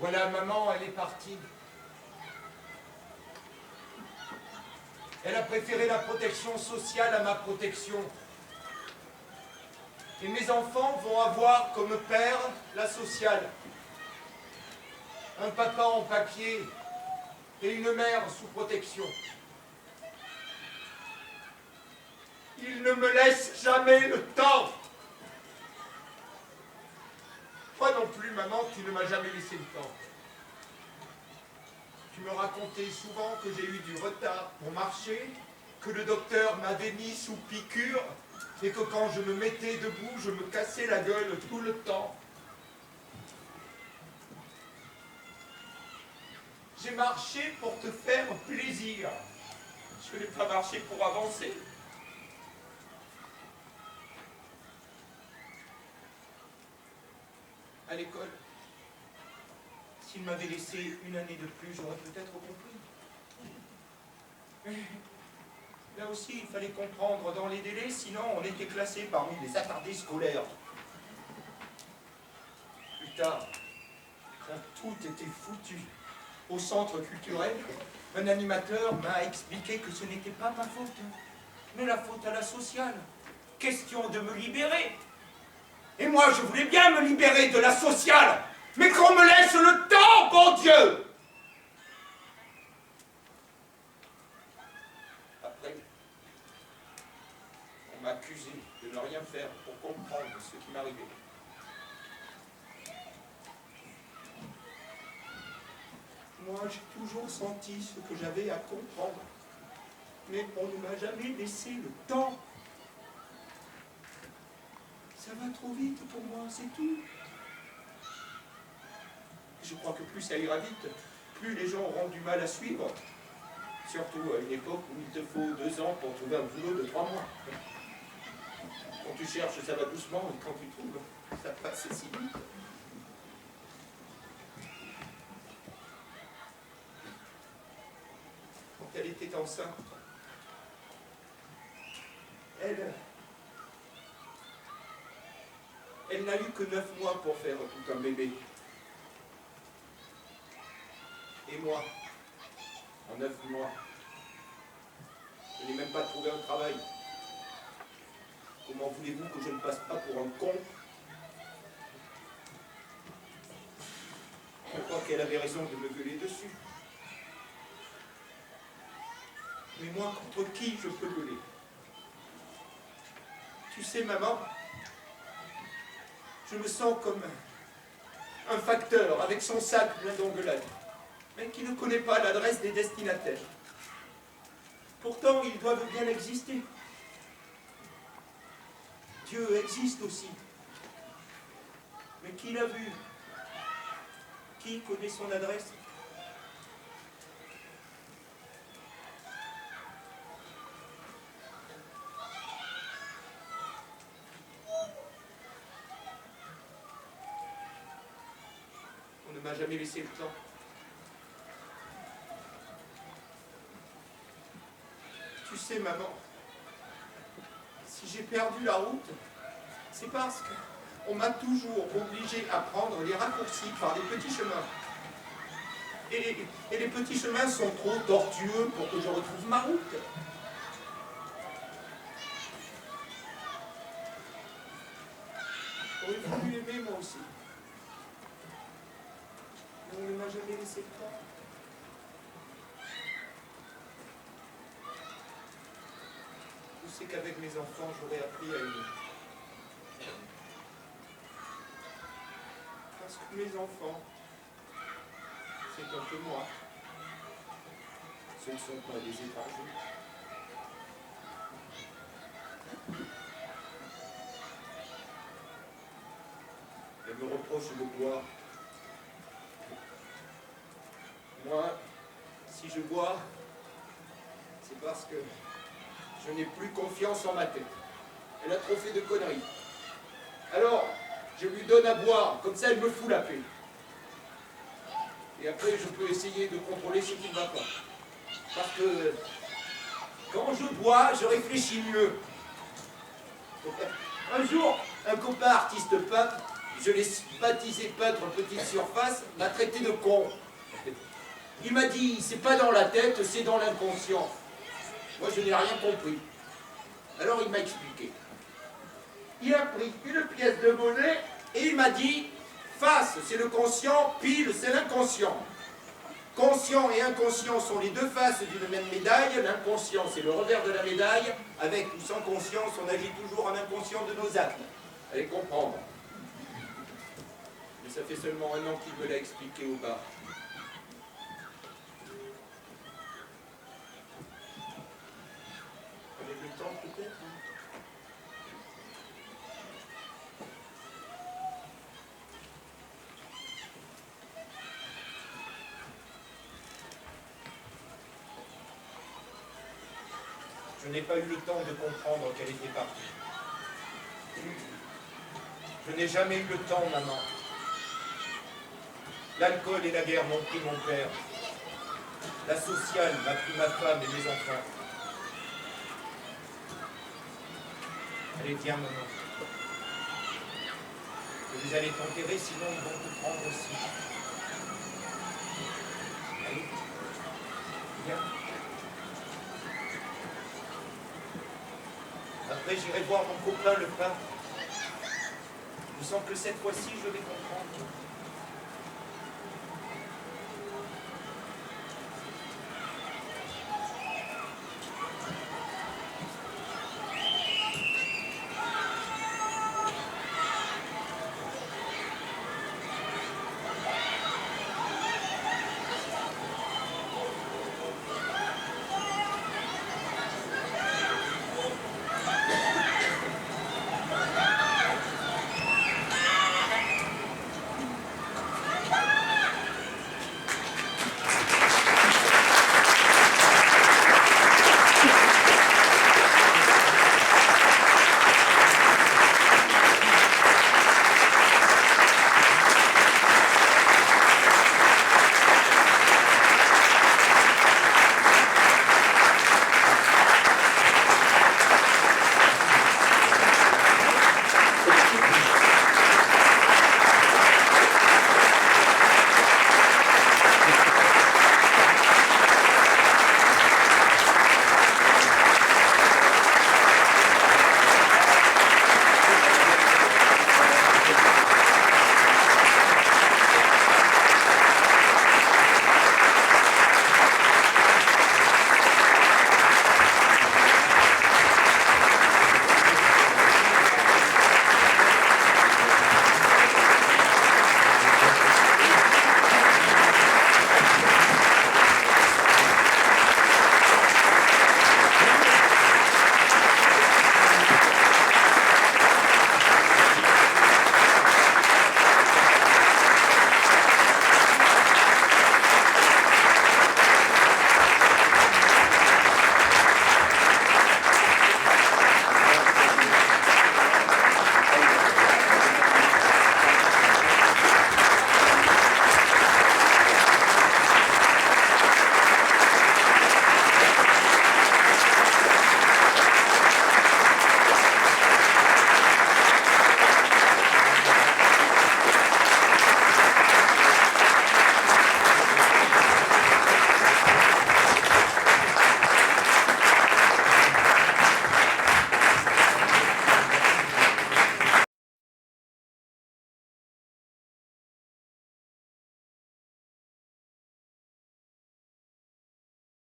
Voilà, maman, elle est partie. Elle a préféré la protection sociale à ma protection. Et mes enfants vont avoir comme père la sociale. Un papa en papier et une mère sous protection. Ils ne me laissent jamais le temps. Toi non plus, maman, tu ne m'as jamais laissé le temps. Tu me racontais souvent que j'ai eu du retard pour marcher, que le docteur m'avait mis sous piqûre, et que quand je me mettais debout, je me cassais la gueule tout le temps. J'ai marché pour te faire plaisir. Je n'ai pas marché pour avancer. À l'école, s'il m'avait laissé une année de plus, j'aurais peut-être compris. Mais là aussi, il fallait comprendre dans les délais, sinon on était classé parmi les attardés scolaires. Plus tard, quand tout était foutu, au centre culturel, un animateur m'a expliqué que ce n'était pas ma faute, mais la faute à la sociale. Question de me libérer. Et moi, je voulais bien me libérer de la sociale, mais qu'on me laisse le temps, bon Dieu! Après, on m'a accusé de ne rien faire pour comprendre ce qui m'arrivait. Moi, j'ai toujours senti ce que j'avais à comprendre, mais on ne m'a jamais laissé le temps. Ça va trop vite pour moi, c'est tout. Je crois que plus ça ira vite, plus les gens auront du mal à suivre. Surtout à une époque où il te faut 2 ans pour trouver un boulot de 3 mois. Quand tu cherches, ça va doucement, et quand tu trouves, ça passe si vite. Quand elle était enceinte, elle n'a eu que 9 mois pour faire tout un bébé. Et moi, en 9 mois, je n'ai même pas trouvé un travail. Comment voulez-vous que je ne passe pas pour un con? Je crois qu'elle avait raison de me gueuler dessus. Mais moi, contre qui je peux gueuler? Tu sais, maman, je me sens comme un facteur avec son sac plein d'engueulades, mais qui ne connaît pas l'adresse des destinataires. Pourtant, ils doivent bien exister. Dieu existe aussi. Mais qui l'a vu? Qui connaît son adresse? On ne m'a jamais laissé le temps. Tu sais, maman, si j'ai perdu la route, c'est parce qu'on m'a toujours obligé à prendre les raccourcis par des petits chemins. Et les petits chemins sont trop tortueux pour que je retrouve ma route. J'aurais voulu aimer moi aussi. Mais on ne m'a jamais laissé le temps. Je sais qu'avec mes enfants, j'aurais appris à aimer. Parce que mes enfants, c'est un peu moi. Ce ne sont pas des étrangers. Elle me reproche de boire. Moi, si je bois, c'est parce que je n'ai plus confiance en ma tête. Elle a trop fait de conneries. Alors, je lui donne à boire, comme ça elle me fout la paix. Et après, je peux essayer de contrôler ce qui ne va pas. Parce que quand je bois, je réfléchis mieux. Un jour, un copain artiste peintre Je l'ai baptisé peintre petite surface, m'a traité de con. Il m'a dit, c'est pas dans la tête, c'est dans l'inconscient. Moi, je n'ai rien compris. Alors, il m'a expliqué. Il a pris une pièce de monnaie et il m'a dit, face, c'est le conscient, pile, c'est l'inconscient. Conscient et inconscient sont les deux faces d'une même médaille. L'inconscient, c'est le revers de la médaille. Avec ou sans conscience, on agit toujours en inconscient de nos actes. Allez comprendre. Mais ça fait seulement un an qu'il me l'a expliqué au bar. Avec le temps, peut-être, hein. Je n'ai pas eu le temps de comprendre qu'elle était partie. Je n'ai jamais eu le temps, maman. L'alcool et la guerre m'ont pris mon père. La sociale m'a pris ma femme et mes enfants. Allez, viens, maman. Vous allez t'enterrer, sinon ils vont vous prendre aussi. Allez, viens. Après, j'irai voir mon copain, le peintre. Je sens que cette fois-ci, je vais comprendre.